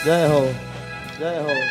जय हो, जय हो।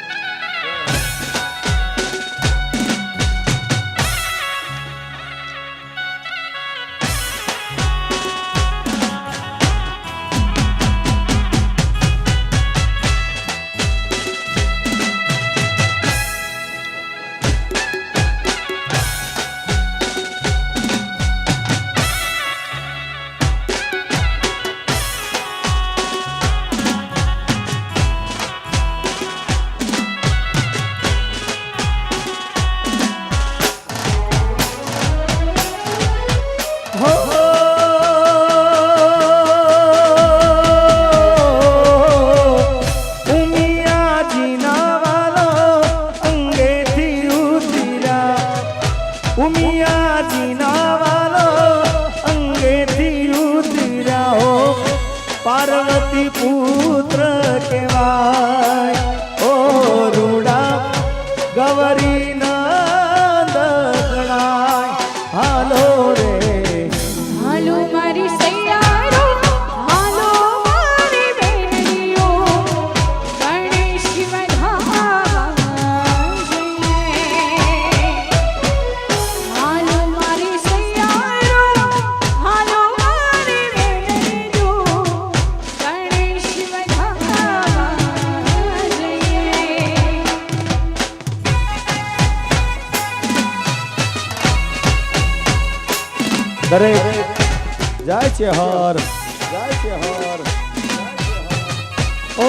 पार्वती पुत्र केवाय ओ रूडा गवरी नंद गणाय हालो रे हालो मारी सैयारो हालो मारी बेनियो गणेश वधावा हालो मारी सैयारो हालो मारी बेनियो गणेश वधावा दरेक જાય છે હર, જાય છે હર। ओ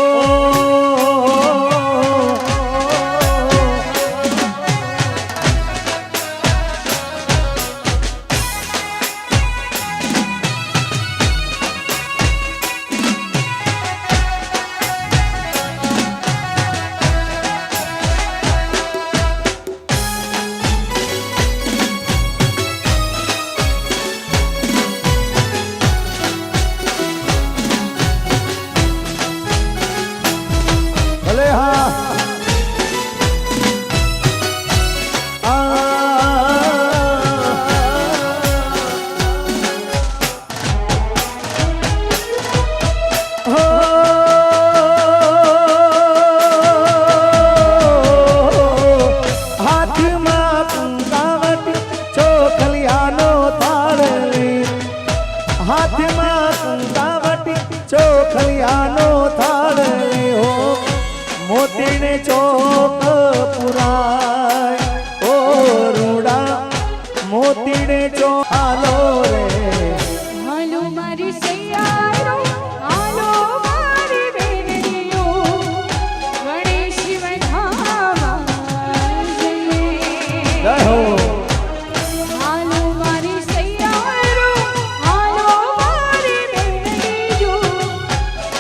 ભલે હા હાથમાં કંકાવટી ચોખલિયાનો થાળ લઈ હાથમાં કંકાવટી ચોખલિયાનો થાળ લઈ હો મોતીને ચોક પુરાય ઓ રૂડા મોતીને ચોક હાલો રે હાલો મારી સૈયારો હાલો મારી બેનિયો ગણેશ વધાવા જય હો। હાલો મારી સૈયારો હાલો મારી બેનિયો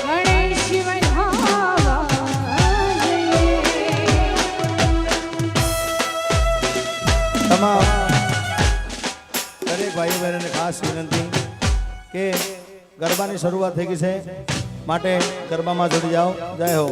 ગણેશ વધાવા તમામ દરેક ભાઈઓ બહેનોને ખાસ વિનંતી કે ગરબાની શરૂઆત થઈ ગઈ છે, માટે ગરબામાં જોડી જાઓ. જય હો.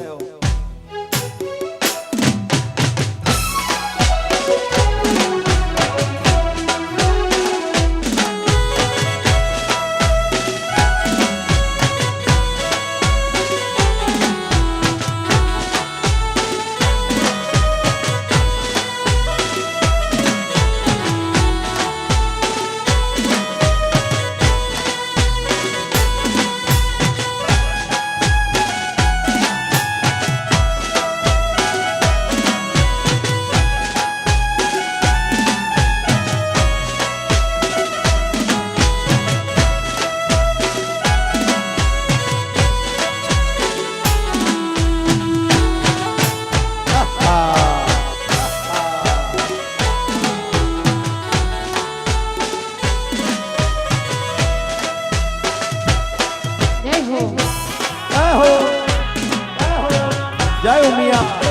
જય ઉમિયા.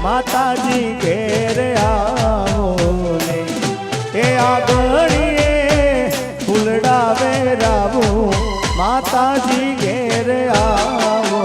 માતાજી ઘેર આવો ને એ આગળીએ ફૂલડા વેરાવું માતાજી ઘેર આવો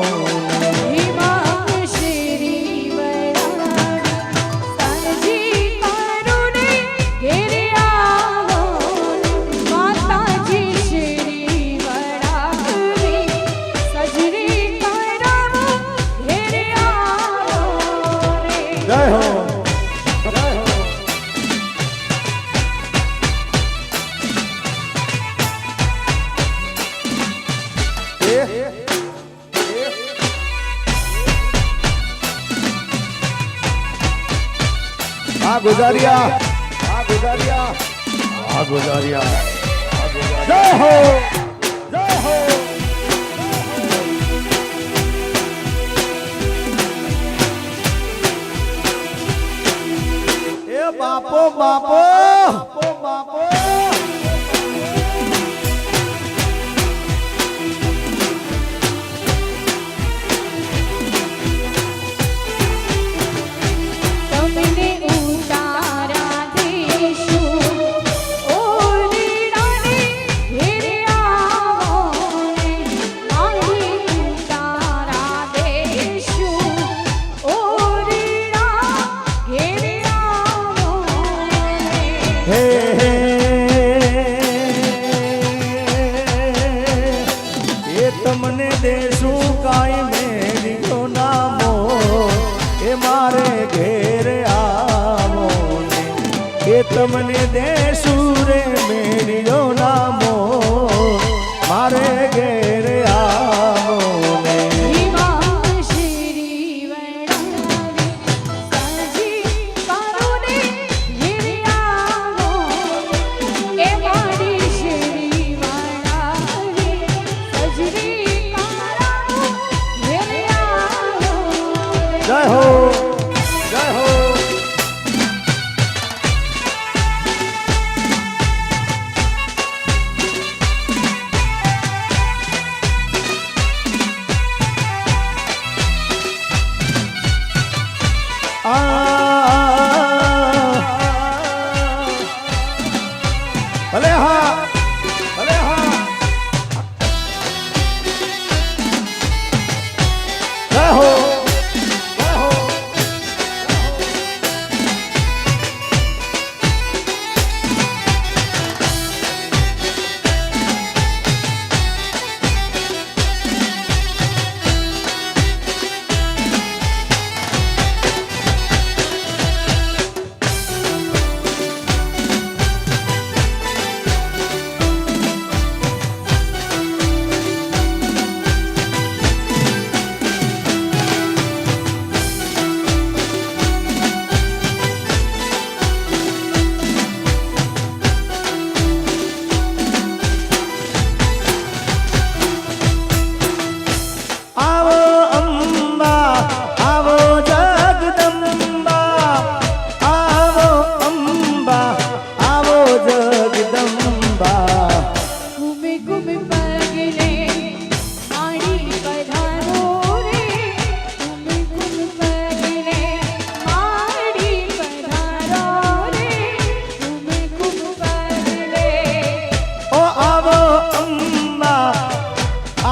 गुजारिया गुजारिया जय हो जय हो ए बापो बापो बापो તમને દેશું કાઈ મેરીનો નામો એ મારે ઘેર આવો ને એ તમને દેશું રે મેરીનો નામો મારે ઘેર આવો ને जय हो जय हो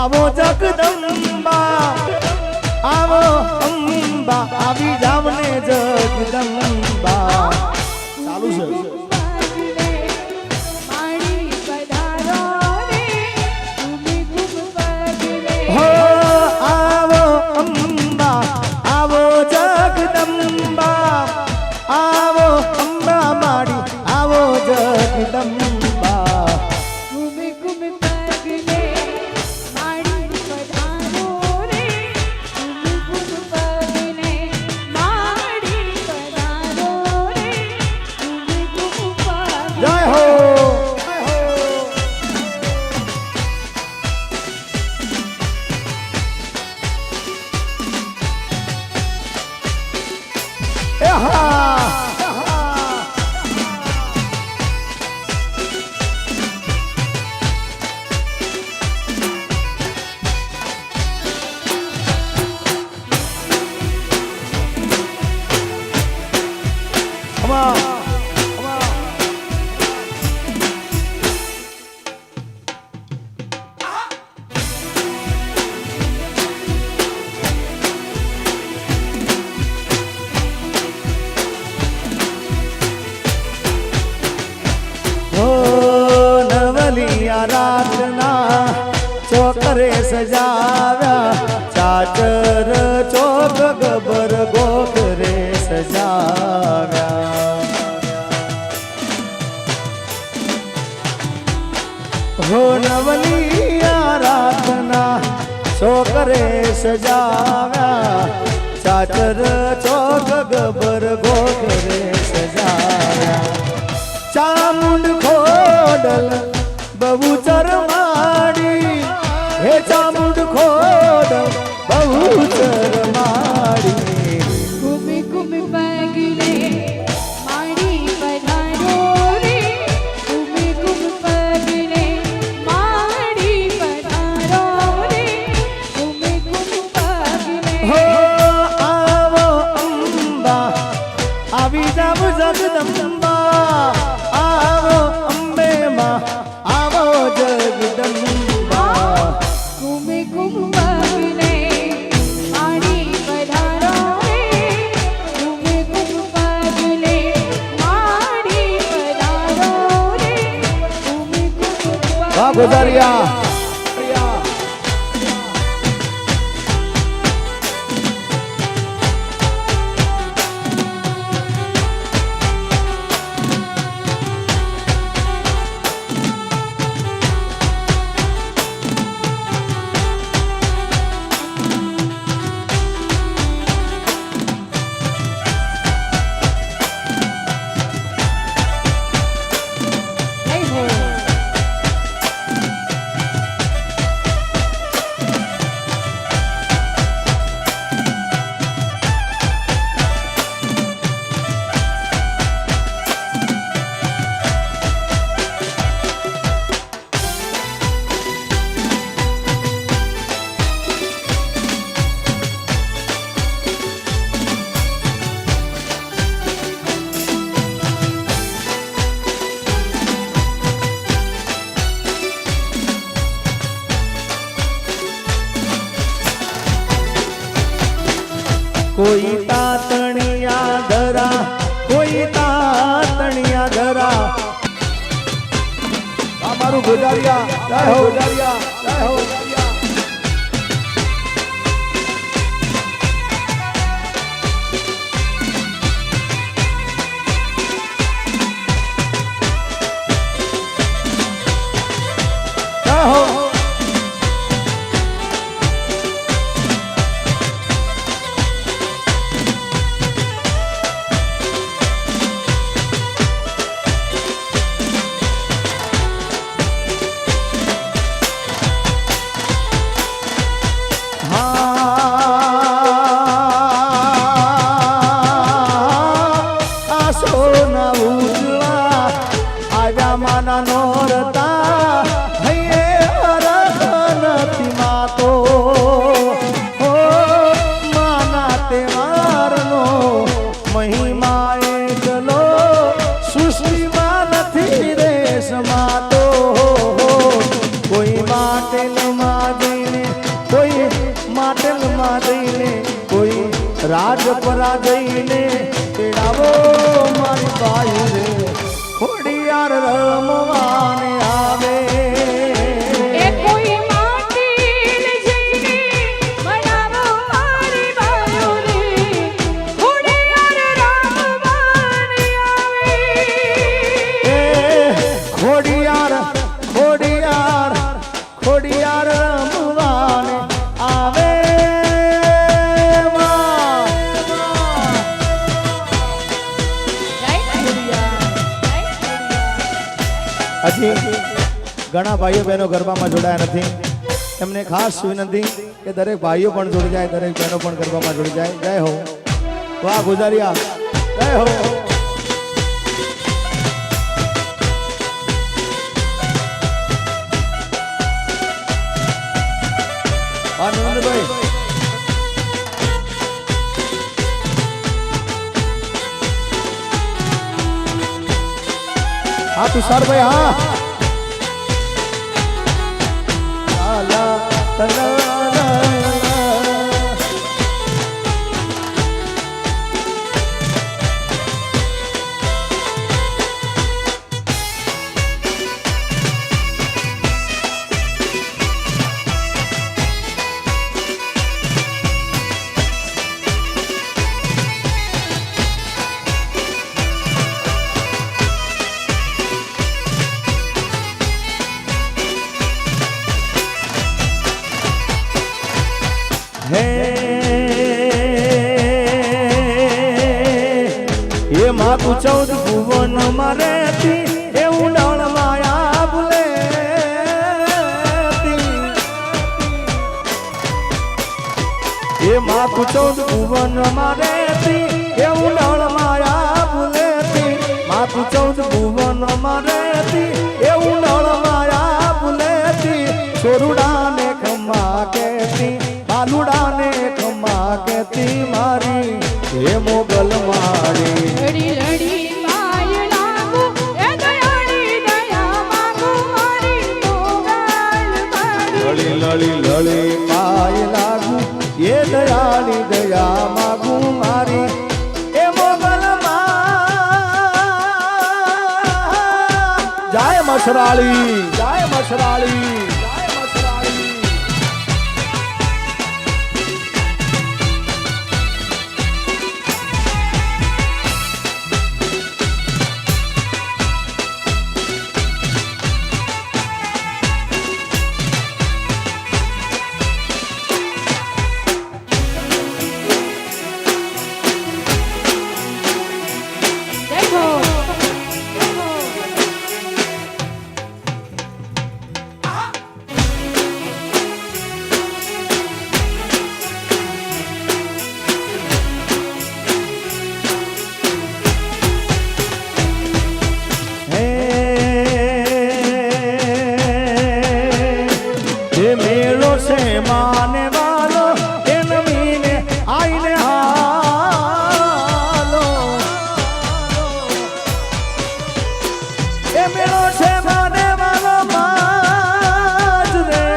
આવો જગદંબા આવો અંબા આવી જાવને જગદંબા ચાલુ છે હો આવો અંબા આવો જગદંબા આવો અંબા માડી આવો જગદંબા જય હો રાતના ચોકરે સજાવ્યા ચાચર ચોક ગબર ગોખરે સજાવ્યા હો નવલિયા રાતના ચોકરે સજાવ્યા ચાચર ચોક ગબર ગોખરે સજાવ્યા ચામુંડ ખોડલ બહુચર માડી હે ચામુંડ ખોડ બહુચર માડી હો આવો અંબા આવી જાવ જગદંબા આવો અંબે માં આવો જગદંબા વાહ ગુજારિયા કોઈ તાતણિયા ધરા કોઈ તાતણિયા ધરા અમારું ગુજારિયા જય હો ગુજારિયા જય હો ગુજારિયા જય હો કોઈ માટે લમા દેને રાજપરા જઈને તેડાવો મારી બાઈ રે ખોડિયાર રમવાને આવે એ કોઈ માટીને જઈને મનાવો મારી બાયો રે ખોડિયાર રમવાને આવે એ ખોડિયાર ખોડિયાર ખોડિયાર રમવાને આવે હજી ઘણા ભાઈઓ બહેનો ગરબામાં જોડાયા નથી એમને ખાસ વિનંતી કે દરેક ભાઈઓ પણ જોડી જાય દરેક બહેનો પણ ગરબામાં જોડી જાય જય હો વાહ ગુજારિયા જય હો આનંદભાઈ હા તુષારભાઈ હા લા, લા, લા, લા, લા. હે એ માતું 14 ભુવન મારે એવું ડળ માયા ભૂલે એ માતું 14 ભુવન મારે એવું ડળ માયા ભૂલે માતું 14 ભુવન મારે એવું ડળ માયા ભૂલે છોરુડાને ખમા કેતી બાલુડાને ખમા કેતી મારી હે મોગલ મારી લડી લડી માય લાગુ એ દયાળી દયા માંગુ મારી મોગલ મારી લળી લળી લળી પાય લાગુ એ દયાળી દયા માગુ મારી એ મોગલ માં જય મસરાળી જય મસરાળી જય મસરાળી દેખો હે મેળો છે માને વાલો એ નમીને આઈને હાલો એ મેળો છે માને વાલો માજ રે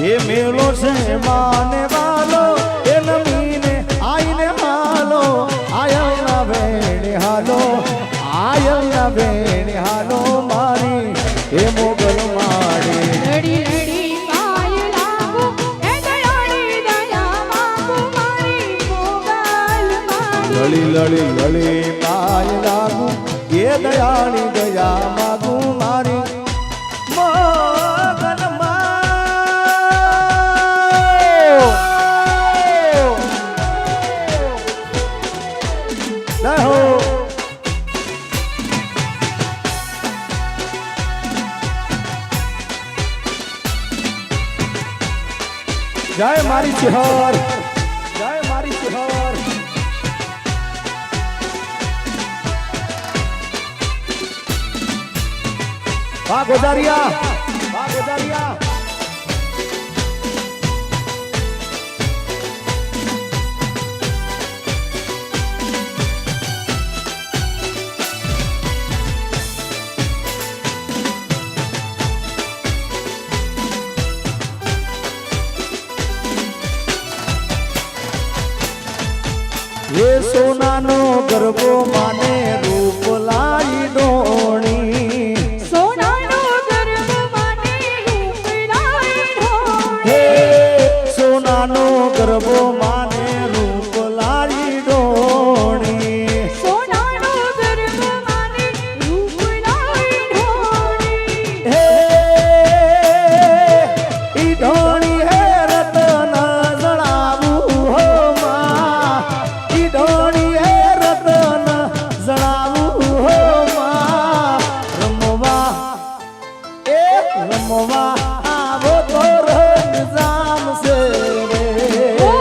એ મેળો છે માને વાલો એ નમીને આઈને હાલો આયના વેણે હાલો આયના વેણે હાલો મારી હે મોગલ મારી લડી લડી માય લાગુ એ દયાળી દયા માંગુ મારી મોગલ મારી લળી લળી લળી પાય લાગુ એ દયાળી દયા માગુ મારી મોગલ જય હો જય મારી ચિહર જય મારી ચિહર વાહ ગોદારિયા વાહ ગોદારિયા એ સોનાનો ગરબો માને રૂપ લાઈ ડોણી સોનાનો ગર્વ માને રૂપ લાઈ ઢોળી. હે સોનાનો ગરબો માને રૂપ લાઈ ડોણી સોનાનો ગર્વ માને રૂપ લાઈ ઢોળી. હે ઈ ઢોણી હે રતન જણાવું હો માં ઈ ઢોણી હે રતન જણાવું હો માં રમવા એ રમવા આવો તો રંગ જામશે રે ઓ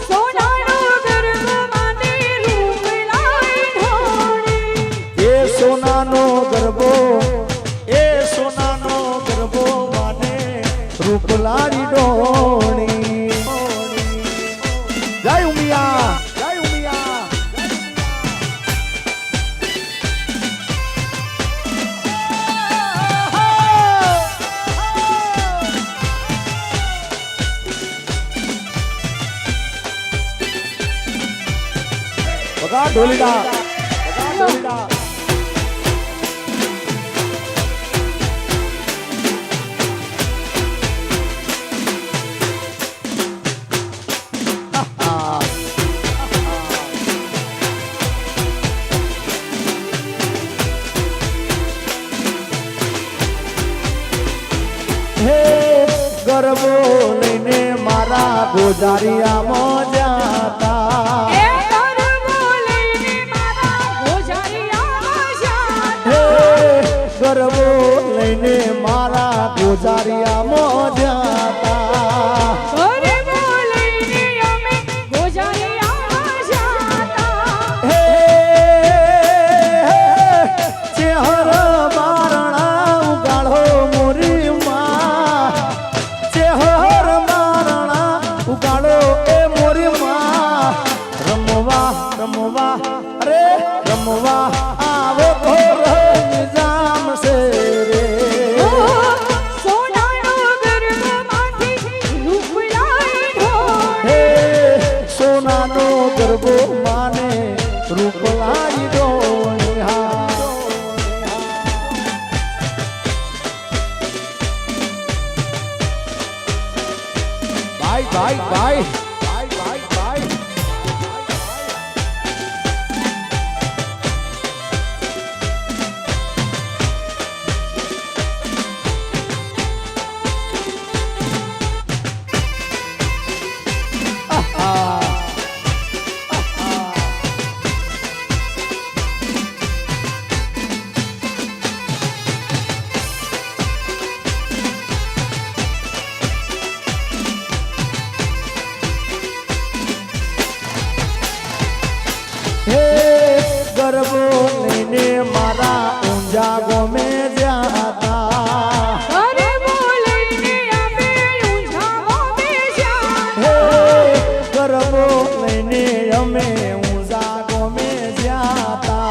સોનાનો ગર્વ માને રૂપ લાઈ ઢોળી. એ સોનાનો ગરબો માને રૂપ લાડી ડોણી જય ઉમિયા જય ઉમિયા બગા ઢોલીડા બગા ઢોલીડા હે ગરબો લઈને મારા ગોજારિયામાં જાતા એ ગરબો લઈને મારા ગોજારિયામાં જાતા. હે ગરબો લઈને મારા ગોજારિયામાં જાતા ગરબો લઈને અમે ગોજારિયામાં જાતા. હે ચેહર મારણા ઉગાડો મોરી માં ચેહર મારણા ઉગાડો એ મોરી માં રમવા અરે રમવા આવો તો રંગ જામશે રે ઓ સોનાનો ગર્વ માંથી રૂપ લાઈ ઢોળી. હે સોનાનો ગરબો માને રૂપ લાઈ ડોણી હા ભાઈ હે ગરબો લઈને મારા ઊંઝા ગોમે જાતા ગરબો લઈને અમે ઊંઝામાં જાતા. હે ગરબો લઈને અમે ઊંઝા ગોમે જાતા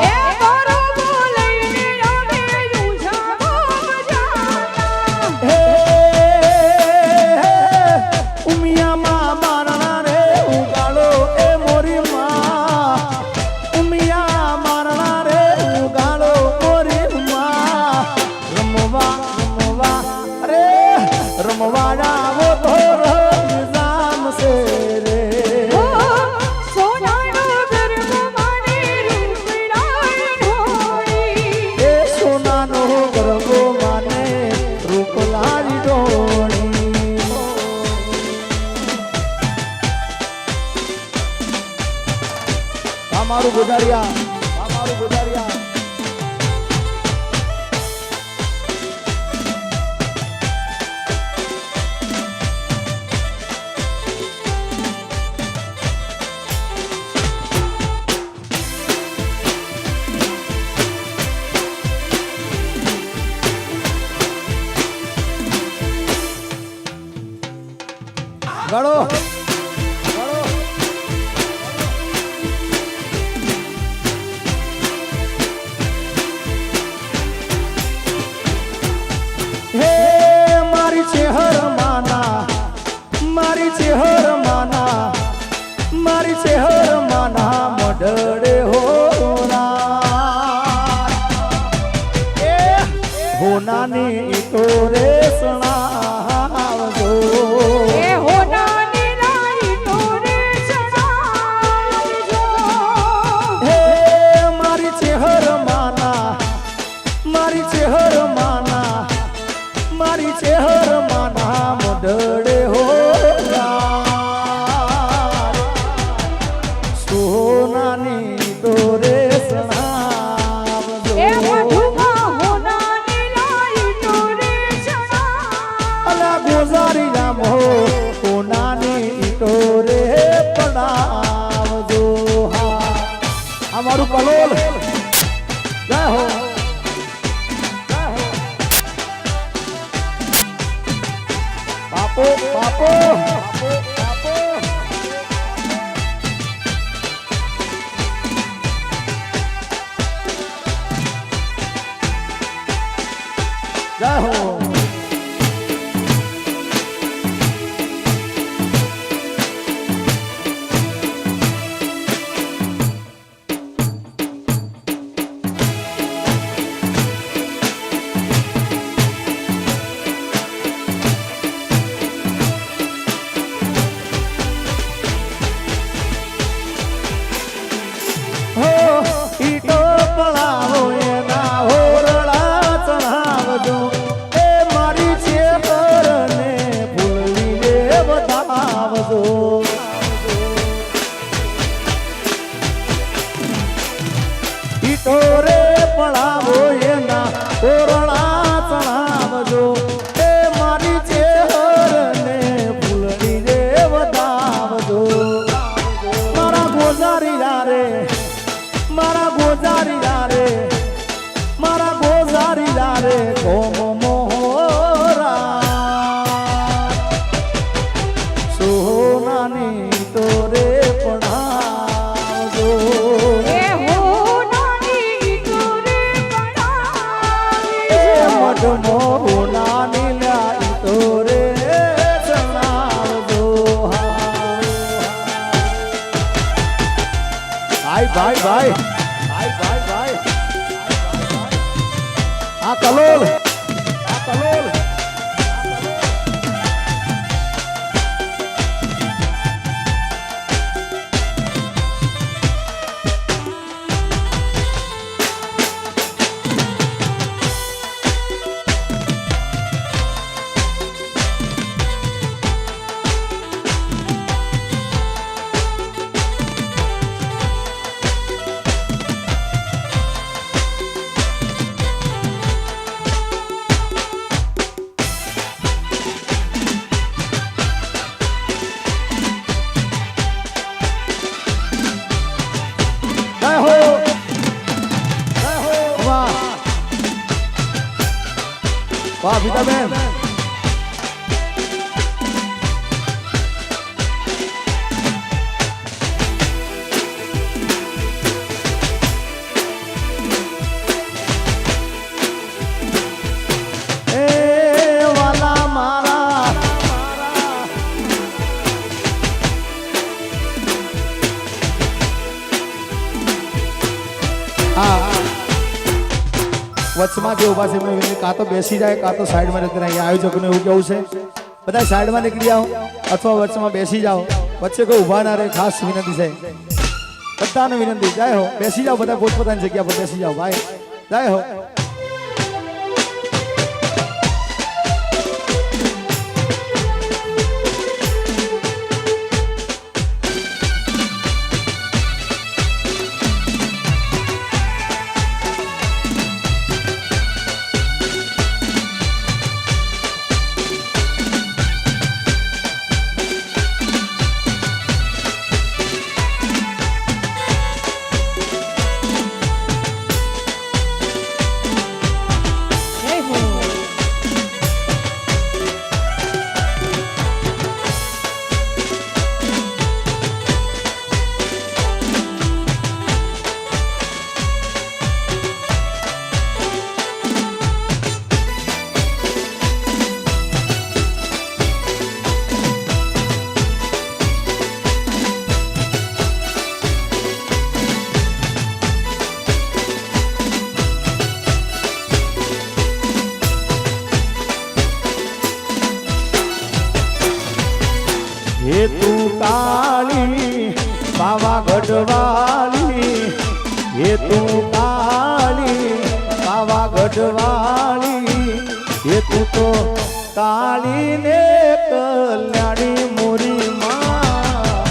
એ ગરબો લઈને અમે ઊંઝામાં જાતા. હે ઉમિયામાં મારણા રે ઉગાડો એ મોરી માં ઉમિયા મારણા રે ઉગાડો મોરી માં રમવા અરે રમવા આવો તો રંગ જામશે રે ઓ સોનાનો ગર્વ માને રૂપ લાઈ ઢોળી. એ સોનાનો ગરબો માને રૂપ લાડી ડોણી મારું ગુજારિયા ગળો હે મારી ચેહર માના મારી ચેહર માના મારી ચેહર માં નામ ડળે હો સોનાની દોરે સણાવજો એ મધુમાં હોનાની લાઈટો રે જણાવ અલા ગોઝારી રામ હો સોનાની દોરે પડાવજો હા અમારું કલોલ જય હો બાપો બાપો બાપો જય હો ઈટો પડાવો એના હોરડા ચણાવજો એ મારી ચેતરને ભૂલવીને બતાવજો ઈટો રે પડાવો એના હોરડા ચણાવજો એ મારી ચેતરને ભૂલવીને બતાવજો મારા ગોઝારી રે મારા ગોઝારી રે કોમ મોહરા સોનાની તોરે પડાવજો એ હોનાની ઈટો રે એ પડાવજો મઢ મોહનાની લ્યા તોરે ચણાવજો ભાઈ ભાઈ ભાઈ ભાઈ ભાઈ આ કલોલ વાહ વિતાબેન એ વાલા મારા વચમાં જે ઉભા છે એમને વિનંતી, કાં તો બેસી જાય કાં તો સાઈડમાં રહેતા અહીંયા આયોજકોને એવું કેવું છે બધા સાઈડમાં નીકળી જાઓ અથવા વચમાં બેસી જાઓ, વચ્ચે કોઈ ઊભા ના રહે, ખાસ વિનંતી છે બધાને વિનંતી. જય હો, બેસી જાઓ બધા પોતપોતાની જગ્યા પર બેસી જાઓ ભાઈ. જય હો. હે તું કાળી પાવાગઢ વાળી, હે તું કાળી પાવાગઢ વાળી, એ તું તો કાળી ને કલ્યાણી મોરી માં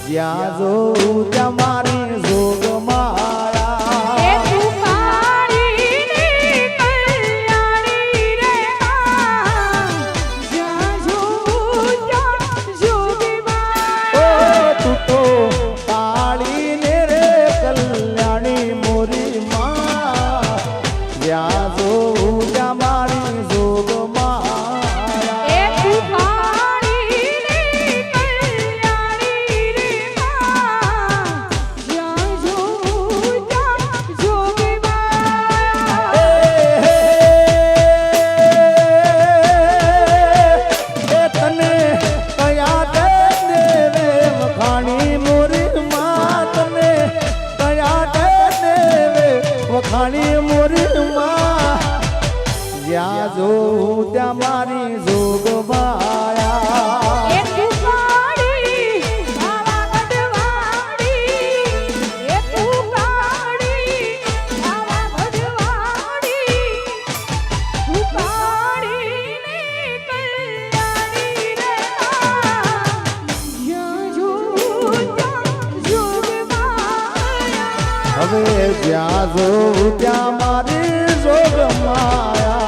જ્યાં જોઉં ત્યાં મારી જોગ માયા એ તું કાળી ને કલ્યાણી રે માં જ્યાં જોઉં ત્યાં જોગી માં ઓ તું તો કાળી ને રે કલ્યાણી મોરી માં જ્યાં જોઉં ત્યાં મારી જોગ માયા એ તું કાળી ને કલ્યાણી રે માં જ્યાં જોઉં ત્યાં જોગી માં એ તને કયા દેવે વખાણી મોરી માં તને કયા દેવે વખાણી મોરી માં જ્યાં જોઉં ત્યાં મારી જોગ માયા એ તું કાળી આવા ગઢવાડી એ તું કાળી આવા ગઢવાડી તું કાળી ને કલ્યાણી રે જ્યાં જોઉં ત્યાં જોગ માયા હવે જ્યાં જોઉં ત્યાં મારી જોગ માયા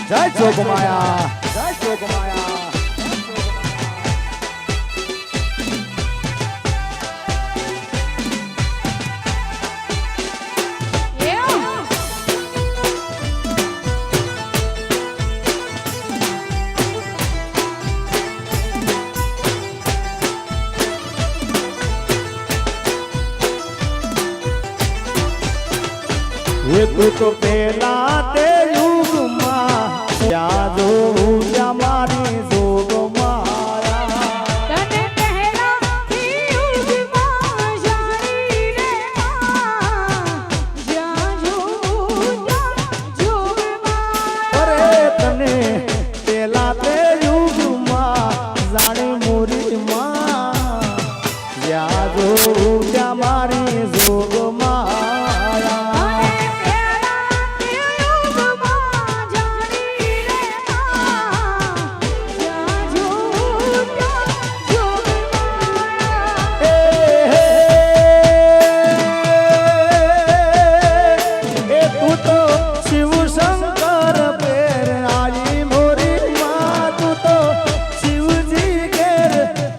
જય જોગ માયા જય જોગ માયા એ તું તો પેલા તે યુગમાં ત્યાં જોઉં ત્યાં મારી જોગ માયા તને પહેલાથી યુગમાં જાણી રે માં જ્યાં જોઉં ત્યાં જોગ માયા અરે તને પેલા તે યુગમાં જાણે મોરી માં જ્યાં જોઉં ત્યાં મારી જોગ માયા અને પહેલાથી યુગમાં જાણી રે માં જ્યાં જોઉં ત્યાં જોગ માયા એ તું તો શિવ શંકર પેર આલી મોરી માં તું તો શિવજી ઘેર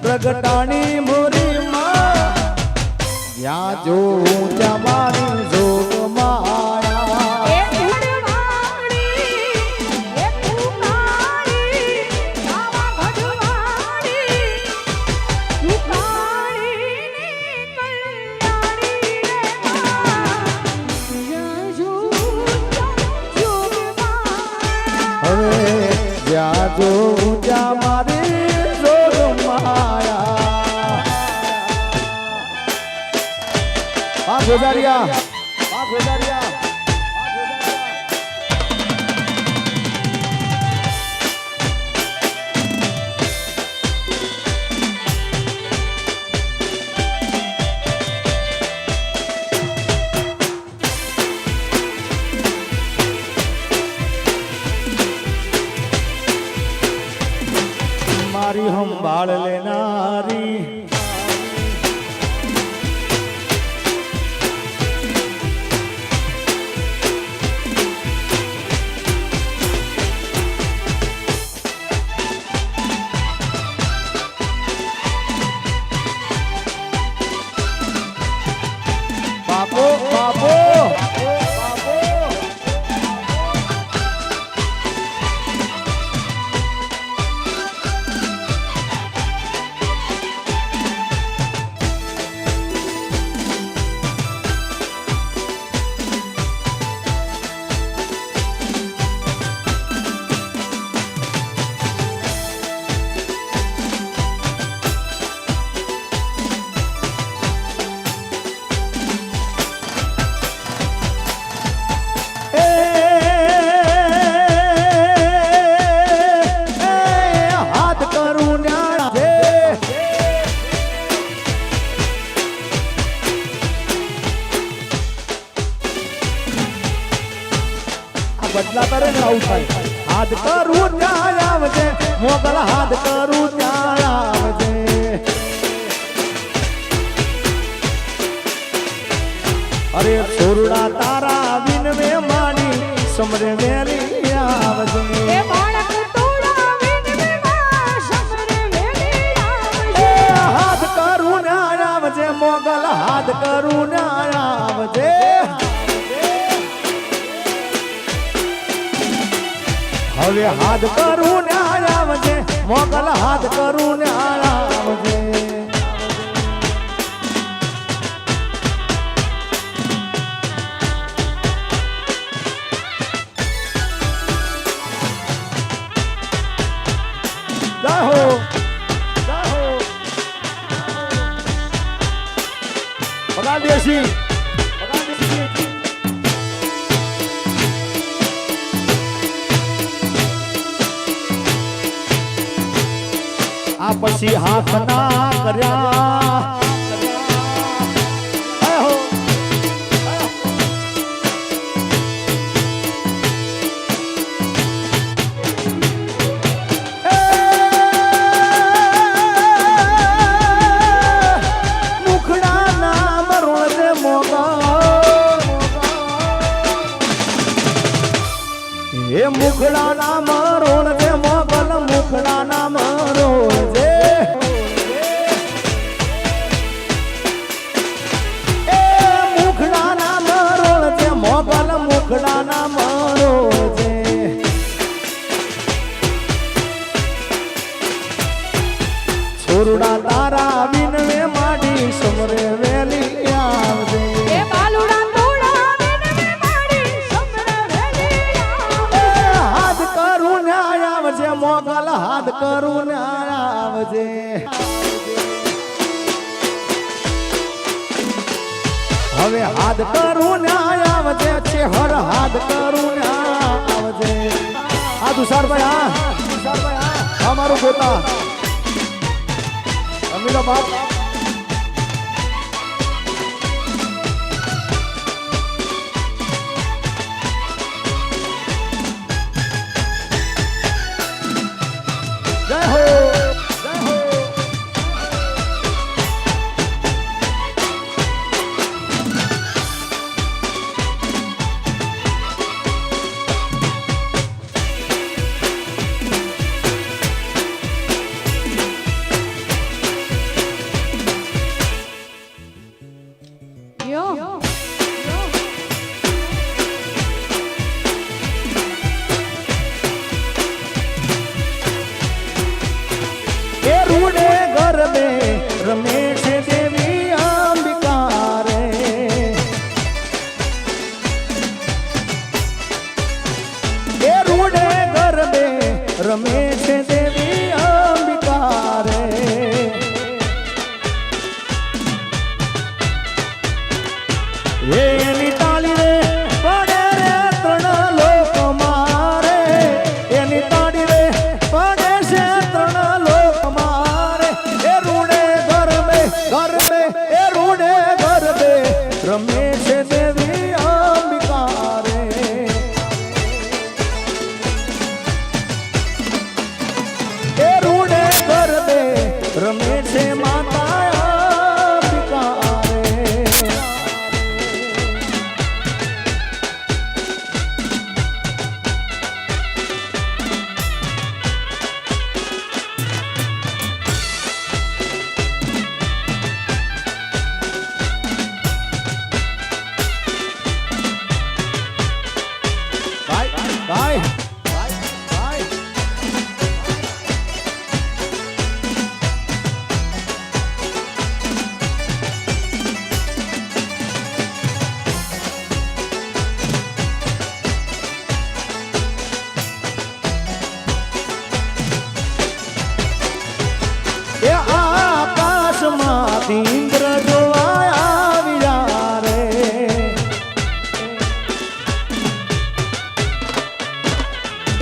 પ્રગટાણી મોરી માં જ્યાં જોઉં ત્યાં મારી જોગ માયા એ ગઢવાડી એ તું કાળી આવા ગઢવાડી તું કાળી ને કલ્યાણી રે માં જ્યાં જોઉં ત્યાં જોગ માયા હવે જ્યાં જોઉં ત્યાં મારી જોગ માયા આ ગોજારિયા મારી સંભાળ લેનારી બદલાતા રહે ને આવું થાય. હાથ કરું ત્યાં આવજે મોગલ, હાથ કરું ત્યાં આવજે. અરે છોરડા તારા વિનવે માડી સમરે વેલી આવજે. એ બાળક તોડા વિનવીમાં સમરે વેલી આવજે. હાથ કરું ના આવજે મોગલ, હાથ કરું ના આવજે. હવે હાથ કરું ના આવજે મોગલ, હાથ કરું ના આવજે. જય હો, જય હો. પગાર દેશી, પગાર દેશી. આ પછી હાથ ના કર્યા. જય હો. મુખડા નામ રોળે મોગલ, એ મુખડા નામ રોળે મોગલ, મુખડા નામ રોળે. એ મુખડા નામ રોળે મોગલ, મુખડા નામ રોળે. છોરડા તારા વિનવે માડી સમરે વેલી આવજે. એ બાલુડા તોડા વિનવી માડી સમરે વેલી આવજે. હાથ કરું ન્યાય આવજે મોગલ, હાથ કરું ન્યાય આવજે. હવે હાથ કરું ન્યાય આવજે ચેહર, હાથ કરું ન્યાય આવજે. આ તુષારભાઈ, હા તુષારભાઈ, હા મારું પોતા અમીરો બાપ. જય હો, જય હો. યો એ રૂડે ગરબે રમે છે દેવી અંબિકા રે. એ રૂડે ગરબે રમે છે દેવી અંબિકા રે. એની તાળી રે પડે રે ત્રણ લોક મારે. એની તાળી રે પડે છે ત્રણ લોક મારે. એ રૂડે ગરબે ગરબે, એ રૂડે ગરબે રમે છે દેવી અંબિકા રે. એ રૂડે ગરબે રમે છે માતા અંબિકા રે. ભાઈ ભાઈ એ આકાશમાંથી ઇન્દ્ર જોવા આવ્યા રે.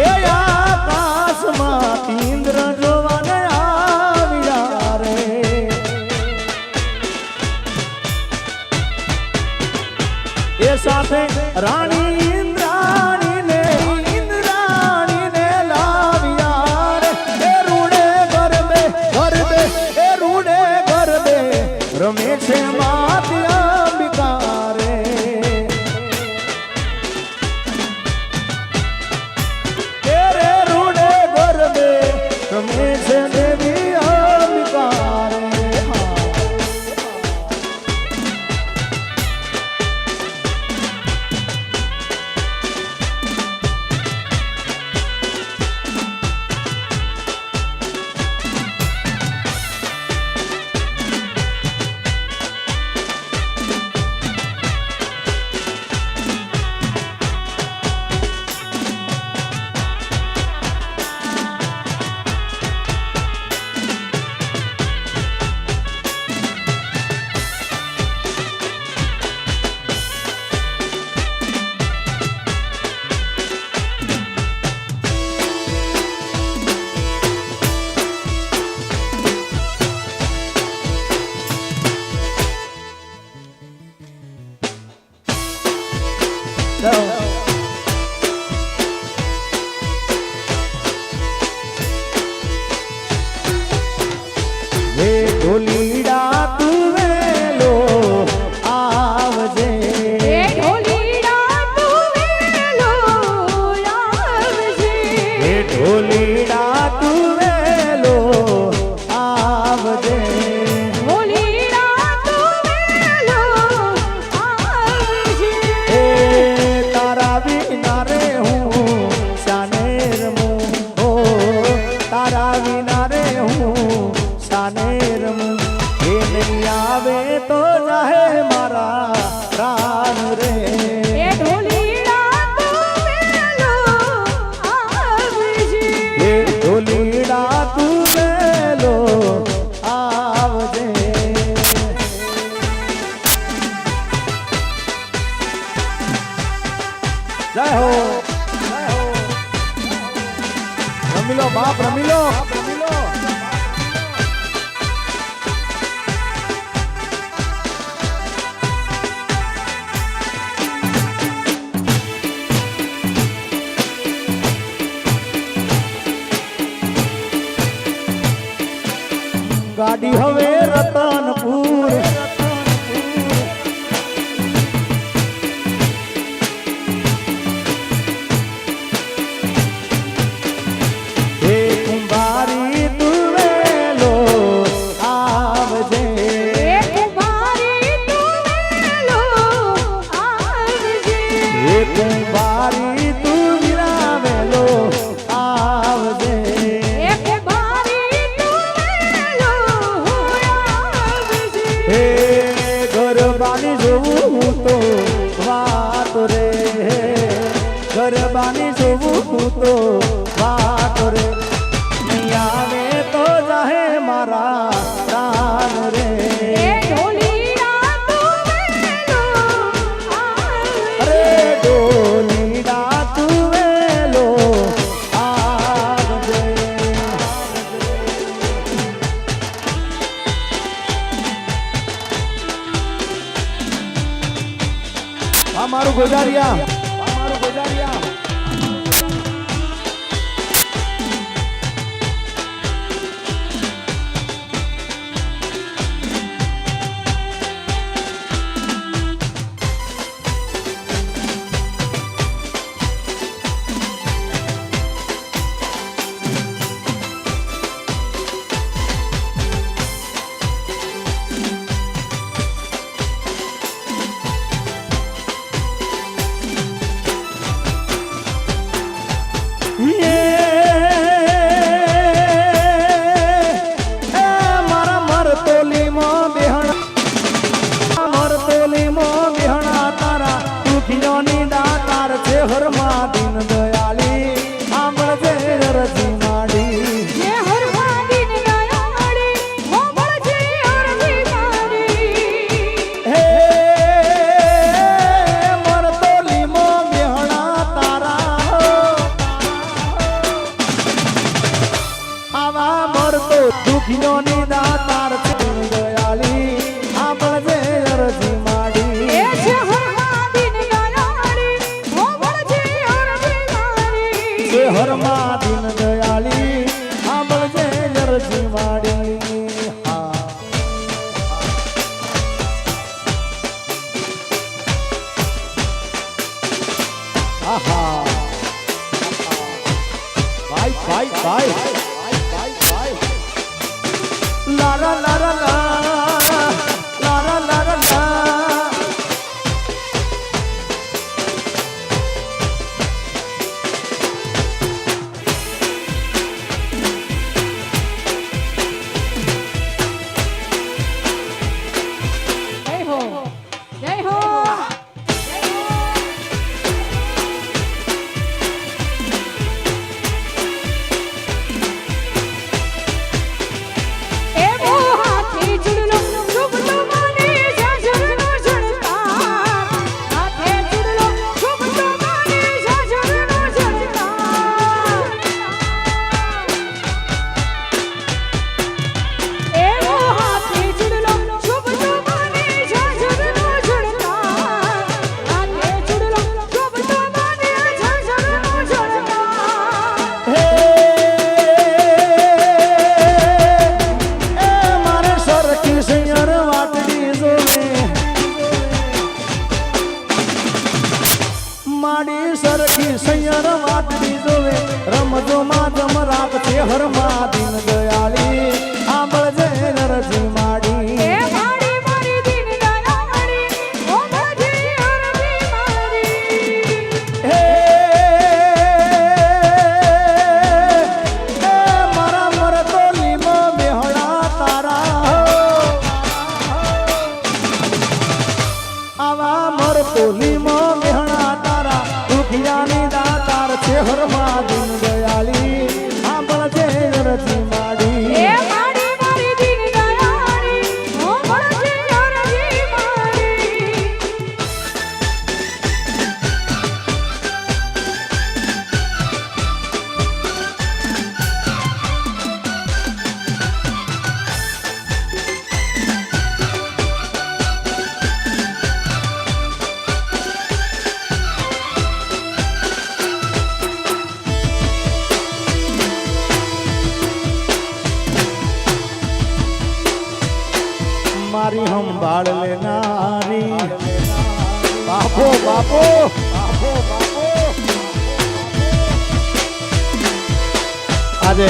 એ આકાશમાંથી ઇન્દ્ર જોવાને આવ્યા રે. એ સાથે રાણી ઇન્દ્રાણીને વાત અંબિકા રે તેરે રૂડે ગરબે રમે છે દેવી અંબિકા રે હા. હે ઢોલીડા તું વેલો આવજે એ ઢોલીડા તું વેલો આવજે હે ઢોલીડા તું વેલો આવજે ઢોલીડા તું વેલો આવજે હે તારા વિના રે હું શાને રમું હો તારા વિના રે હું શાને રમું એ નહીં આવે તો જાહે મારા પ્રાણ રે એ ઢોલીડા તું વેલો આવજે હે ઢોલીડા તું વેલો આવજે જય હો રમી લો બાપ રમી લો ગાડી હવે રતનપુર હે કુંભારી તું વેલો આવજે એ કુંભારી તું વેલો આવજે હે કુંભારી તું વીરા વેલો આવજે એ કુંભારી તું વેલો આવજે હે ગરબાની જોવું હું તો વાત રે ગરબાની જોવું હું તો વાત રે નહીં આવે તો જાહે મારા પ્રાણ રે એ ઢોલીડા તું વેલો આવજે અરે ડોલીડા તું વેલો આવજે આ મારું ગોજારિયા ભાઈ લારા લારા લારા લારા લા જય હો જય હો એ મોહાથી ચૂડલો શુભ તમારી ઝાઝરનો ઝળકાર હાથે ચૂડલો શુભ તમારી ઝાઝરનો ઝળકાર એ મોહાથી ચૂડલો શુભ તમારી ઝાઝરનો ઝળકાર હાથે ચૂડલો શુભ તમારી ઝાઝરનો ઝળકાર હે એ મારે સરખી સૈયર વાટડી જોવે માડી સરખી સૈયર વાટડી જોવે રમજો માં જમ રાખશે હરમાં દિન દયાળી આંબળજે નરજી માડી એ મારી મારી દિન દયાળી ઓ મારી હરવી મારી હે એ મારા મરતોલીમાં બેહડા તારા આવા મરતોલીમાં બેહડા તારા દુખિયાની દાતાર છે હરમાં દિન દયાળી આંબળજે નરજી માડી એ મારી મારી દિન દયાળી ઓ મારી હરવી મારી મારી સંભાળ લેનારી બાપો બાપો બાપો બાપો આજે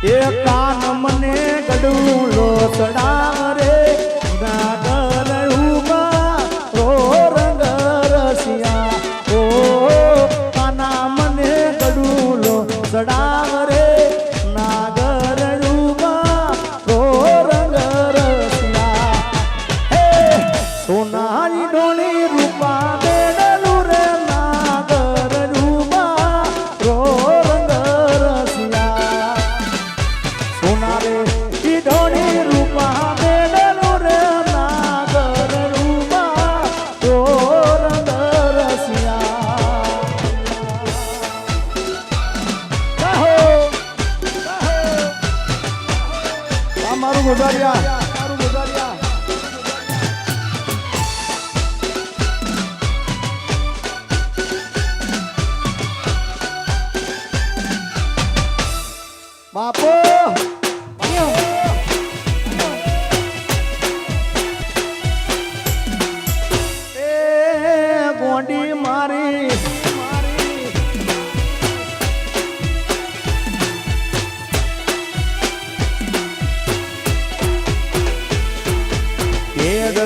એ કાન મને ગડું લો ચડા રે નાગર ઉમા રો રંગ રસિયા ઓ કાના મને ગડું લો ચડા રે નાગર ઉમા રો રંગ રસિયા હે સોનાની ડોળી રૂપા બેડલું રે નાગર ઉમા રો રંગ રસિયા સોનારે ઈડોની રૂપા બેડલું રે નાગર રૂપા તો રંગ રસિયા કહો આ મારું ગુજારિયા બાપો એ ગોંડી મારી કેદ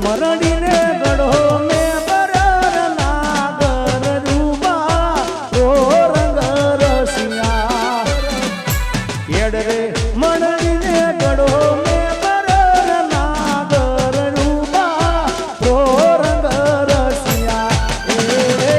મરડીને ગઢો મે બરર નાગર રૂપા રો રંગ રસિયા કેડ રે મરડીને ગઢો મે બરર નાગર રૂપા રો રંગ રસિયા એ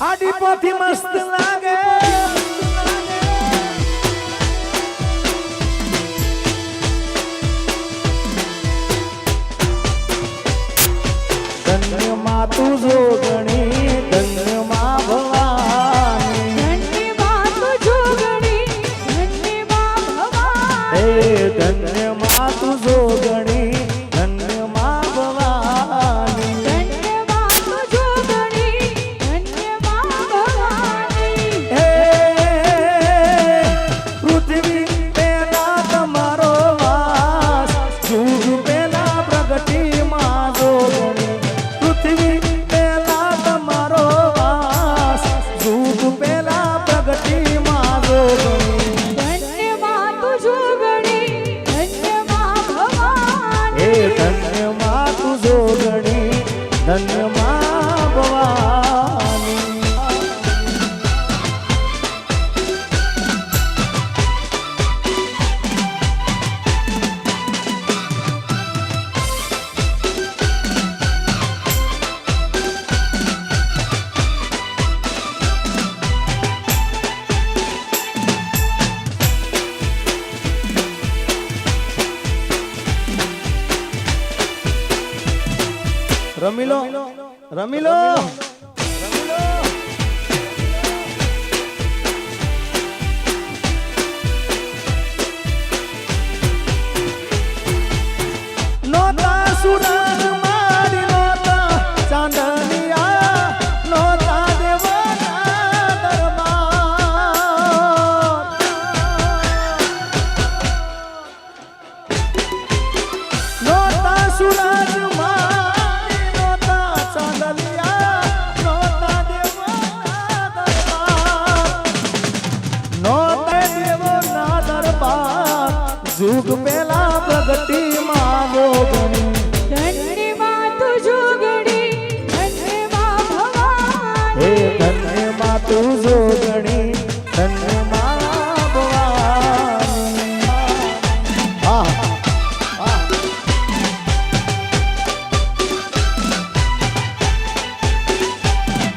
આડી પોથી મસ્ત લાગે ધન્ય માં તું જોગણી ધન્ય માં ભવાની ધન્ય માં તું જોગણી ધન્ય માં ભવાની હે ધન્ય માં તું જોગણી ધન્ય માં ભવાની ધન્ય માં તું જોગણી ધન્ય માં ભવાની હે પૃથ્વી પેલા તમારો વાસ જુગ પેલા પ્રગટી માં જોગણી પૃથ્વી પેલા તમારો વાસ જુગ પેલા પ્રગટી માં જોગણી ધન્ય માં તું જોગણી ધન્ય માં ભવાની હે ધન્ય માં તું જોગણી ધન્ય માં ભવાની રમી લો રમી લો નોતા સુરજ મારી નોતા ચાંદલિયા નોતા દેવના દરબાર નોતા સુરજ મારી નોતા ચાંદલિયા નોતા દેવના દરબાર નોતા દેવના દરબાર જુગ પેલા પ્રગટી માં જોગણી ધન્ય માં તું જોગણી ધન્ય માં ભવાની હે ધન્ય માં તું જોગણી ધન્ય માં ભવાની હા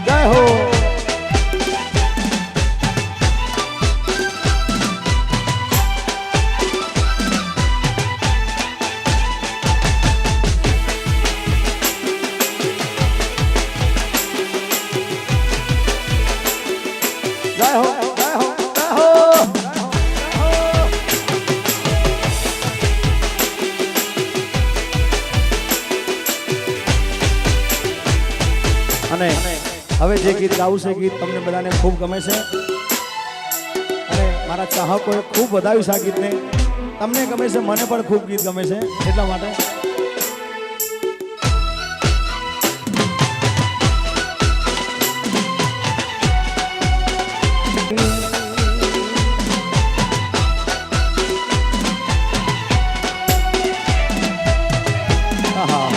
જય હો જય હો જય હો જય હો અને હવે જે ગીત ગાવું છે ગીત તમને બધાને ખૂબ ગમે છે અને મારા ચાહકોએ ખૂબ વધાવ્યું છે આ ગીતને તમને ગમે છે મને પણ ખૂબ ગીત ગમે છે એટલા માટે આહા.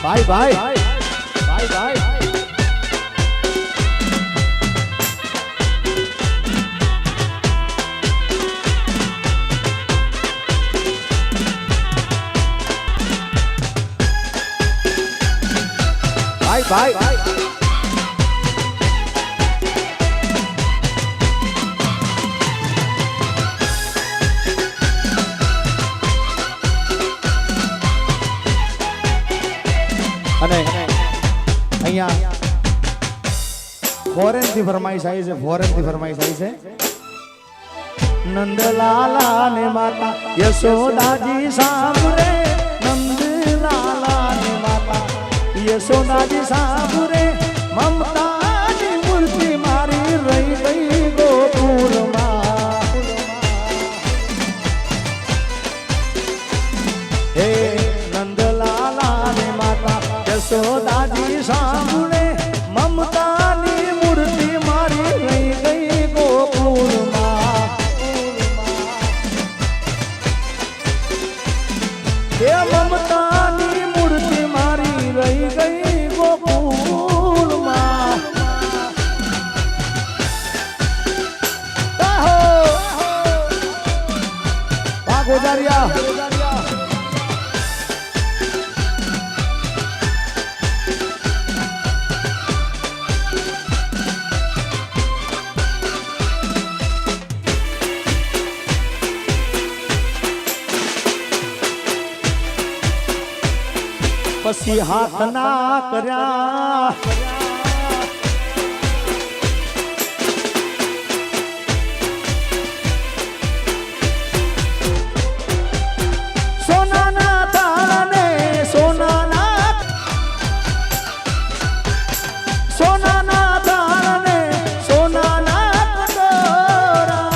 ભાઈ ભાઈ ભાઈ ભાઈ ભાઈ ભાઈ અને અહીંયા ફોરેન થી ફરમાઈશ આવી છે ફોરેન થી ફરમાઈશ આવી છે નંદલાલા ને માતા યશોદાજી સાંભળે નંદલાલા ને માતા યશોદાજી સાંભળે મમતાની મૂર્તિ મારી રહી ગઈ ગોકુળમાં હે નંદલાલા ને માતા યશોદાજી સાંભળે પછી હાથ ના કર્યા સોનાના તાળાને સોનાના તાળાને સોનાના કટોરા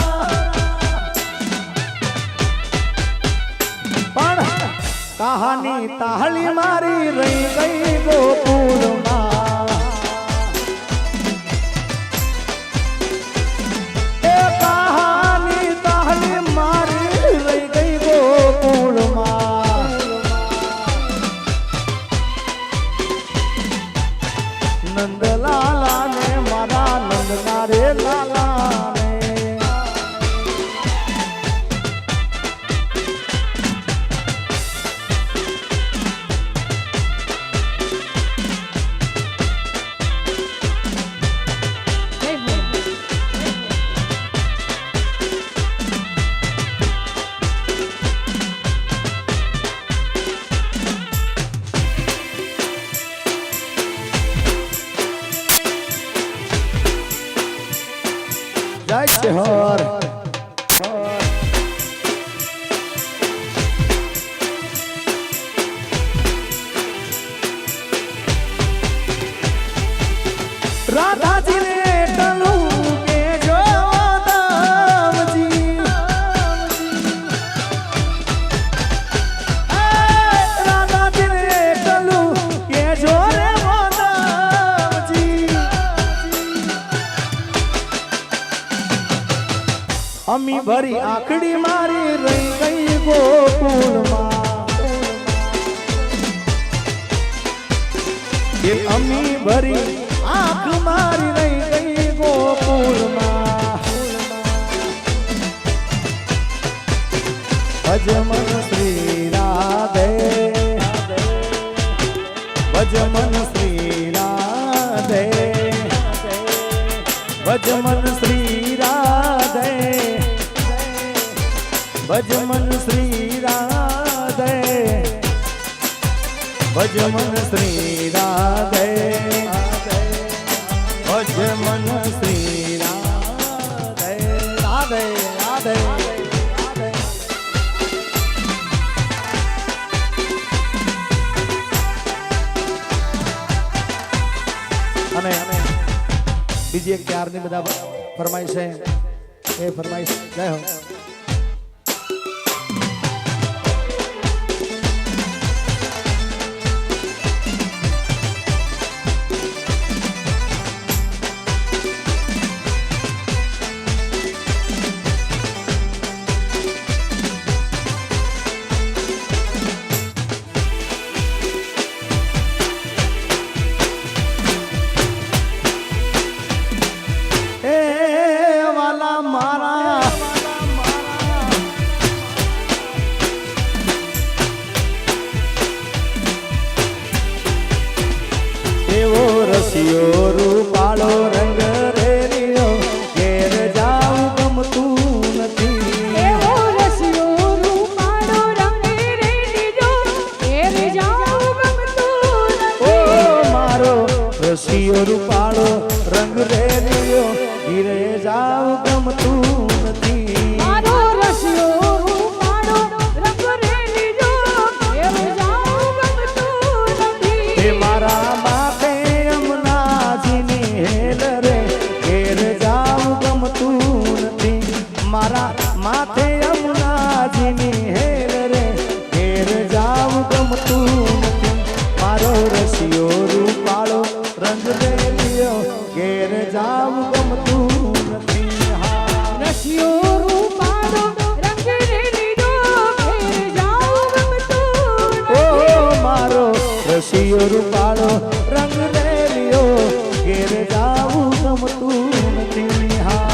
પણ કહાની તાહલી મારી રહી ગઈ ગોકુળમાં એ કહાની તાહલી મારી રહી ગઈ ગોકુળમાં નંદલાલા ને મારા નંદના રે લાલા ને જય છે હર રાધાજી ને તલું કે જો દામજી રાધાજી ને તલું કે જો રે દામજી અમી ભરી આંખડી મારી રહી ગઈ ગોકુળમાં એ અમી ભરી આંખ મારી રહી ગઈ ગોકુળમાં ભજમન શ્રી રાધે ભજમન શ્રી રાધે ભજમન શ્રી રાધે ભજમન શ્રી રાધે ભજમન શ્રી રાધે ભજમન શ્રી રાધે રાધે રાધે અને બીજી એક ત્યારની બધા ફરમાઈશ છે એ ફરમાઈશ જય હો રસિયો રૂપાળો રંગ રેરિયો ઘેર જાઉં ગમતું નથી એવો રસિયો રૂપાળો રંગ રેડિયો ઘેર જાઉં ગમતું નથી મારો રસિયો રૂપાળો રંગ રેરિયો ઘેર જાઉં ગમતું નથી મારો રસિયો રૂપાળો રંગ રેડિયો ઘેર જાઉં ગમતું નથી એ મારા માથે યમુનાજીની હેલ રે ઘેર જાઉં ગમતું નથી મારા માથે યમુનાજીની હેલ રે ઘેર જાઉં ગમતું નથી મારો રસિયો રૂપાળો રંગ રેલિયો ઘેર જાઉં ગમતું નથી હા રસિયો રૂપાળો રંગ રેડિયો ઘેર જાઉં ગમતું ઓ નથી મારો રસિયો રૂપાળો રંગ રેલિયો ઘેર જાઉં ગમતું નથી હા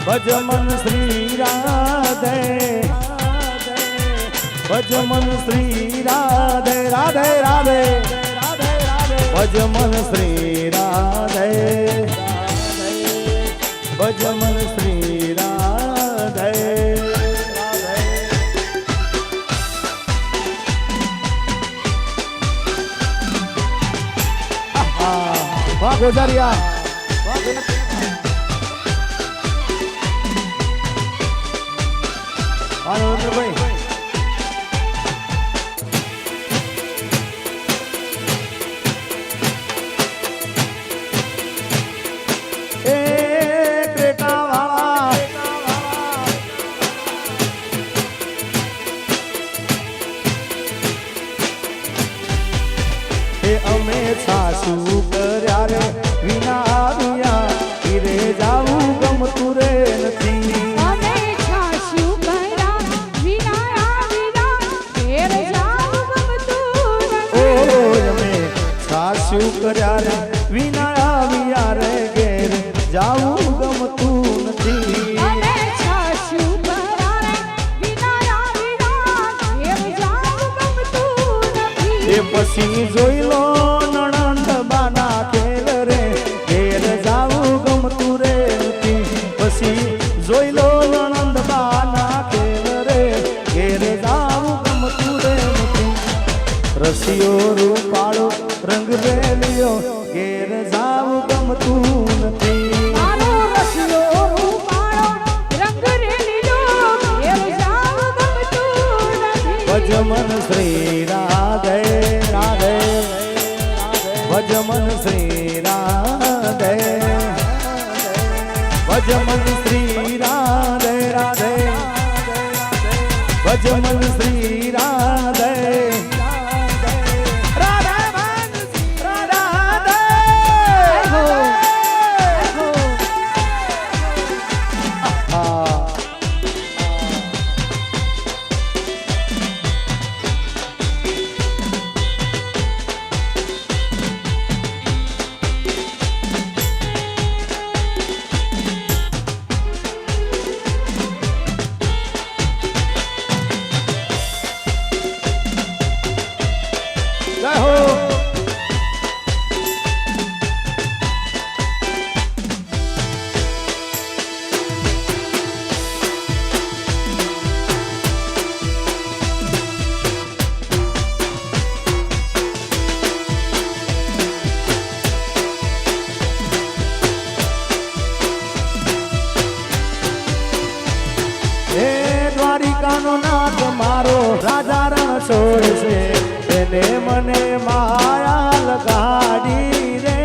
ભજ મન શ્રી રાધે ભજ મન શ્રી રાધે રાધે રાધે ભજ મન શ્રી રાધે ભજ મન શ્રી રાધે વાહ ગોજારિયા હાલો ભાઈ એ ક્રેટા વાળા એ અમે સાસુ કર્યા રે વિના આવ્યા હીરે જાવું ગમતું રે નથી અમે છાશું કર્યા વિના આવ્યા ઘેર જાવું ગમતું ઓ નથી અમે સાસુ કર્યા રે વિના આવ્યા રે ઘેર જાવું ગમતું નથી અમે છાશું કર્યા વિના આવ્યા ઘેર જાવું ગમતું એ નથી પછી જોઈ લો નણંદ બાના ખેલ રે ઘેર જાવું ગમતું રે નથી પછી જોઈ લો નણંદ બાના ખેલ રે ઘેર જાવું ગમતું રે નથી રસિયો રૂપાળો રંગ રેલિયો ઘેર જાવું ગમતું નથી મારો રસિયો રૂપાળો રંગ રેલીલો ઘેર જાવું ગમતું નથી ભજ મન શ્રી રાધે રાધે ભજ મન શ્રી રાધે ભજ મન શ્રી રાધે રાધે ભજ મન શ્રી રાધે રાધે રાધે આહા જય હો એ દ્વારિકાનો નાથ મારો રાજા રણ છોડશે એને મને માયા લગાડી રે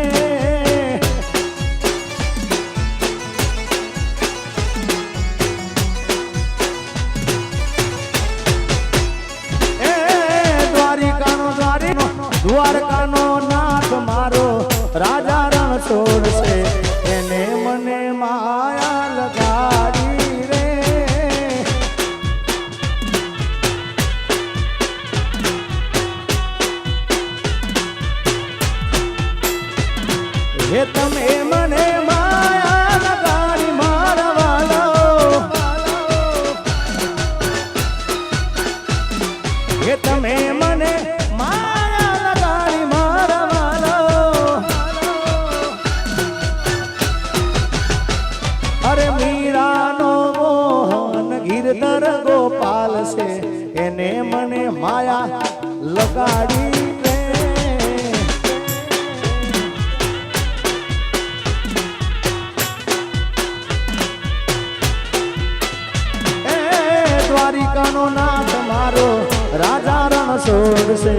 એ દ્વારકાનો નાથ મારો રાજા રણ છોડશે એને મને માયા લગાડી રે હે તમે મને માયા લગાડી મારા વાલો હે તમે મને માયા લગાડી મારા વાલો અરે મીરાનો મોહન ગીરધર ગોપાલ છે એને મને માયા લગાડી રે દ્વારિકાનો નાથ મારો રાજા રણ છોડશે